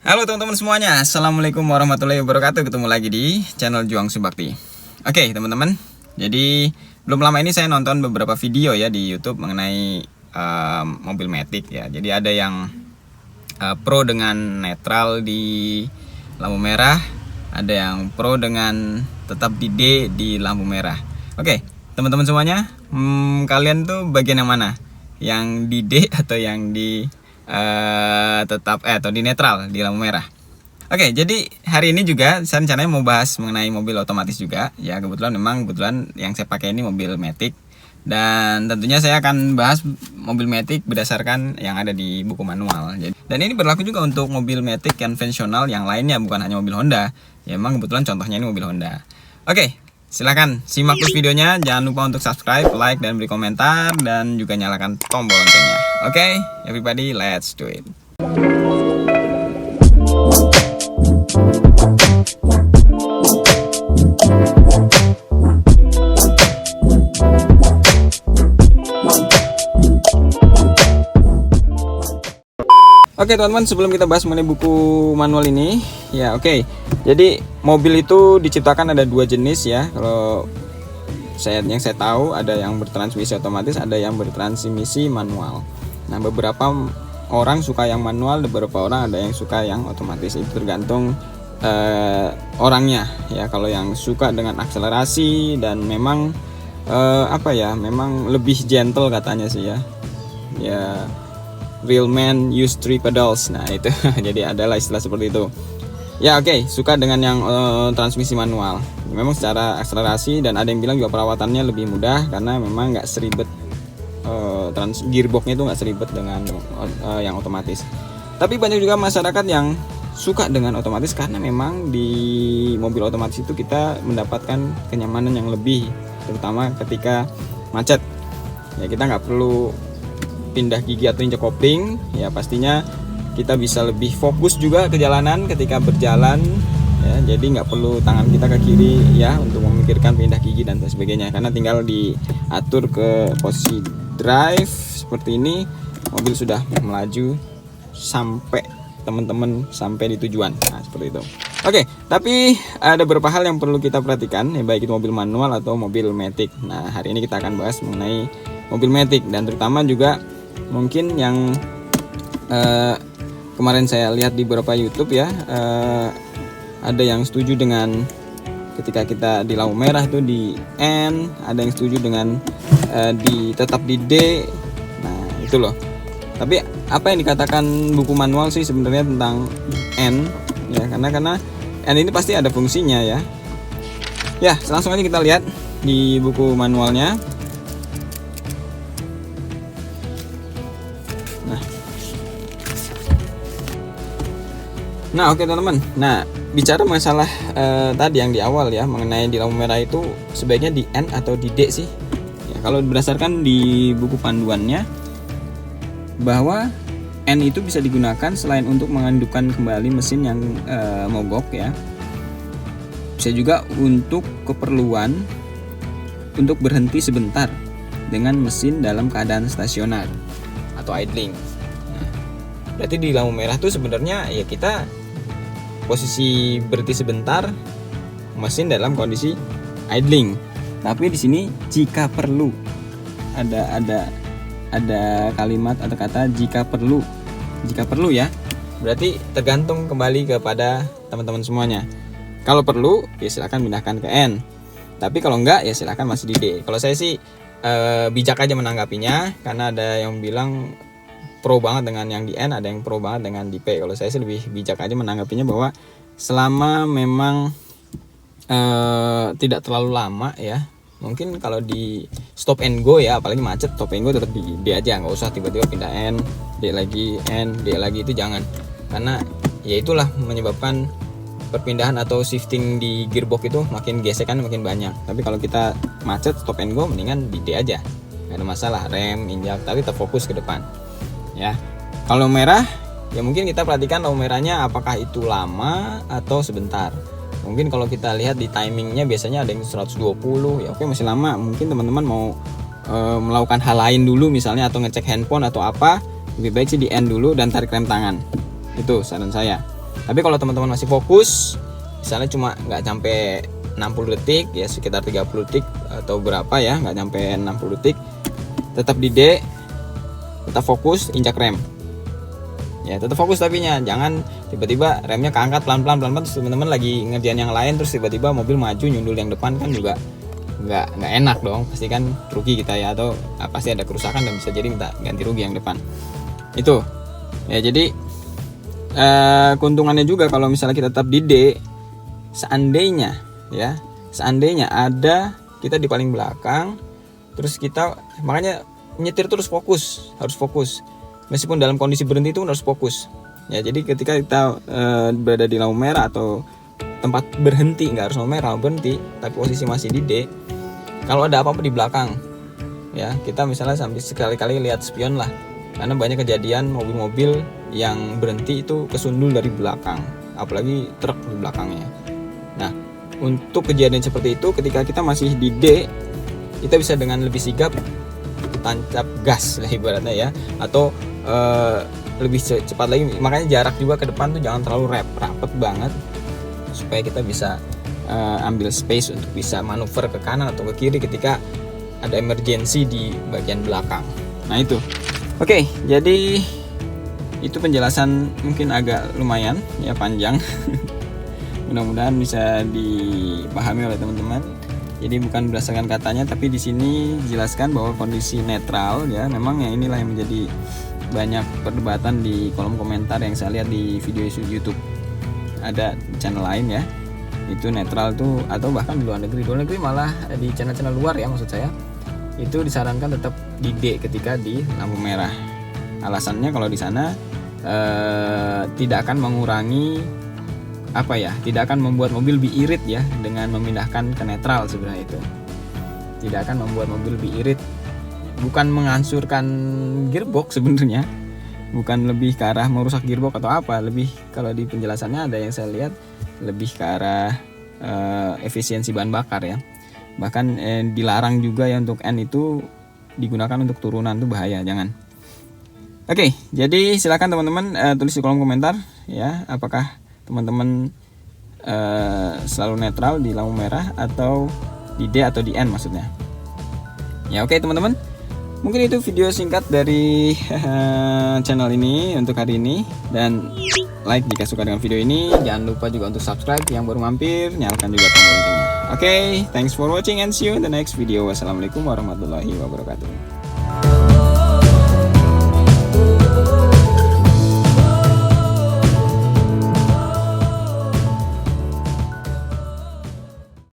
Halo teman-teman semuanya, Assalamualaikum warahmatullahi wabarakatuh. Ketemu lagi di channel Juang Subakti. Oke teman-teman, jadi belum lama ini saya nonton beberapa video ya di YouTube mengenai mobil Matic ya. Jadi ada yang pro dengan netral di lampu merah, ada yang pro dengan tetap di D di lampu merah. Oke teman-teman semuanya, kalian tuh bagian yang mana? Yang di D atau yang di atau di netral di lampu merah. Oke, jadi hari ini juga saya rencananya mau bahas mengenai mobil otomatis juga. Ya kebetulan yang saya pakai ini mobil Matic. Dan tentunya saya akan bahas mobil Matic berdasarkan yang ada di buku manual. Dan ini berlaku juga untuk mobil Matic konvensional yang lainnya, bukan hanya mobil Honda. Ya memang kebetulan contohnya ini mobil Honda. Oke, silahkan simak terus videonya. Jangan lupa untuk subscribe, like, dan beri komentar. Dan juga nyalakan tombol loncengnya. Oke, everybody, let's do it. Oke teman-teman, sebelum kita bahas mengenai buku manual ini, ya oke. Jadi mobil itu diciptakan ada dua jenis ya. Kalau yang saya tahu ada yang bertransmisi otomatis, ada yang bertransmisi manual. Nah beberapa orang suka yang manual, beberapa orang ada yang suka yang otomatis. Itu tergantung orangnya ya. Kalau yang suka dengan akselerasi dan memang memang lebih gentle katanya sih ya. Ya real man use 3 pedals. Nah itu jadi adalah istilah seperti itu. Ya oke, suka dengan yang transmisi manual. Memang secara akselerasi dan ada yang bilang juga perawatannya lebih mudah karena memang nggak seribet, gearboxnya itu nggak seribet dengan yang otomatis. Tapi banyak juga masyarakat yang suka dengan otomatis karena memang di mobil otomatis itu kita mendapatkan kenyamanan yang lebih, terutama ketika macet. Ya kita nggak perlu pindah gigi atau injak kopling. Ya pastinya kita bisa lebih fokus juga ke jalanan ketika berjalan. Ya, jadi nggak perlu tangan kita ke kiri ya untuk memikirkan pindah gigi dan sebagainya, karena tinggal diatur ke posisi drive seperti ini, mobil sudah melaju sampai teman-teman sampai di tujuan. Nah seperti itu. Oke, tapi ada beberapa hal yang perlu kita perhatikan ya, baik itu mobil manual atau mobil Matic. Nah hari ini kita akan bahas mengenai mobil Matic, dan terutama juga mungkin yang kemarin saya lihat di beberapa YouTube ya, ada yang setuju dengan ketika kita di lampu merah itu di N, ada yang setuju dengan tetap di D. Nah itu loh. Tapi apa yang dikatakan buku manual sih sebenarnya tentang N ya, karena N ini pasti ada fungsinya ya. Ya langsung aja kita lihat di buku manualnya. Nah oke teman-teman. Nah bicara masalah tadi yang di awal ya, mengenai di lampu merah itu sebaiknya di N atau di D sih ya, kalau berdasarkan di buku panduannya, bahwa N itu bisa digunakan selain untuk menghidupkan kembali mesin yang mogok ya, bisa juga untuk keperluan untuk berhenti sebentar dengan mesin dalam keadaan stasioner atau idling. Nah, berarti di lampu merah tuh sebenarnya ya kita posisi berhenti sebentar, mesin dalam kondisi idling. Tapi di sini jika perlu, ada kalimat atau kata jika perlu ya. Berarti tergantung kembali kepada teman-teman semuanya. Kalau perlu ya silakan pindahkan ke N. Tapi kalau enggak ya silakan masih di D. Kalau saya sih bijak aja menanggapinya, karena ada yang bilang pro banget dengan yang di N, ada yang pro banget dengan di P. Kalau saya sih lebih bijak aja menanggapinya bahwa selama memang tidak terlalu lama ya, mungkin kalau di stop and go ya, apalagi macet, stop and go tetap di D aja, nggak usah tiba-tiba pindah N, D lagi, N, D lagi, itu jangan, karena ya itulah menyebabkan perpindahan atau shifting di gearbox itu makin gesekan makin banyak. Tapi kalau kita macet stop and go, mendingan di D aja, nggak ada masalah, rem, injak, tapi terfokus ke depan ya. Kalau merah ya mungkin kita perhatikan lampu merahnya apakah itu lama atau sebentar. Mungkin kalau kita lihat di timingnya biasanya ada yang 120 ya, oke masih lama. Mungkin teman-teman mau melakukan hal lain dulu misalnya, atau ngecek handphone atau apa, lebih baik sih di N dulu dan tarik rem tangan. Itu saran saya. Tapi kalau teman-teman masih fokus, misalnya cuma nggak sampai 60 detik ya, sekitar 30 detik atau berapa ya, nggak sampai 60 detik, tetap di D, tetap fokus, injak rem ya, tetap fokus. Tapi jangan tiba-tiba remnya keangkat pelan-pelan terus teman-teman lagi ngerjain yang lain, terus tiba-tiba mobil maju nyundul yang depan, kan juga nggak enak dong, pasti kan rugi kita ya, atau pasti ada kerusakan dan bisa jadi minta ganti rugi yang depan itu ya. Jadi keuntungannya juga kalau misalnya kita tetap di D, seandainya ada kita di paling belakang, terus kita makanya nyetir terus harus fokus meskipun dalam kondisi berhenti itu harus fokus ya. Jadi ketika kita berada di lampu merah atau tempat berhenti, nggak harus lampu merah, berhenti tapi posisi masih di D, kalau ada apa-apa di belakang ya, kita misalnya sampai sekali-kali lihat spion lah, karena banyak kejadian mobil-mobil yang berhenti itu kesundul dari belakang, apalagi truk di belakangnya. Nah, untuk kejadian seperti itu, ketika kita masih di D, kita bisa dengan lebih sigap tancap gas lah ibaratnya ya, atau lebih cepat lagi. Makanya jarak juga ke depan tuh jangan terlalu rapet banget, supaya kita bisa ambil space untuk bisa manuver ke kanan atau ke kiri ketika ada emergency di bagian belakang. Nah itu. Oke, jadi itu penjelasan mungkin agak lumayan ya, panjang. Mudah-mudahan bisa dipahami oleh teman-teman. Jadi bukan berdasarkan katanya, tapi di sini dijelaskan bahwa kondisi netral ya. Memang ya inilah yang menjadi banyak perdebatan di kolom komentar yang saya lihat di video YouTube. Ada channel lain ya, itu netral tuh, atau bahkan di luar negeri malah di channel-channel luar ya maksud saya, itu disarankan tetap di D ketika di lampu merah. Alasannya kalau di sana tidak akan mengurangi tidak akan membuat mobil lebih irit ya dengan memindahkan ke netral. Sebenarnya itu tidak akan membuat mobil lebih irit, bukan menghancurkan gearbox sebenarnya, bukan lebih ke arah merusak gearbox atau apa, lebih kalau di penjelasannya ada yang saya lihat lebih ke arah efisiensi bahan bakar ya. Bahkan dilarang juga ya untuk N itu digunakan untuk turunan, itu bahaya, jangan. Oke, jadi silakan teman-teman tulis di kolom komentar ya, apakah teman-teman selalu netral di lampu merah atau di D atau di N maksudnya. Ya oke teman-teman, mungkin itu video singkat dari channel ini untuk hari ini, dan like jika suka dengan video ini. Jangan lupa juga untuk subscribe yang baru mampir, nyalakan juga tombol loncengnya. Oke, thanks for watching and see you in the next video. Wassalamualaikum warahmatullahi wabarakatuh.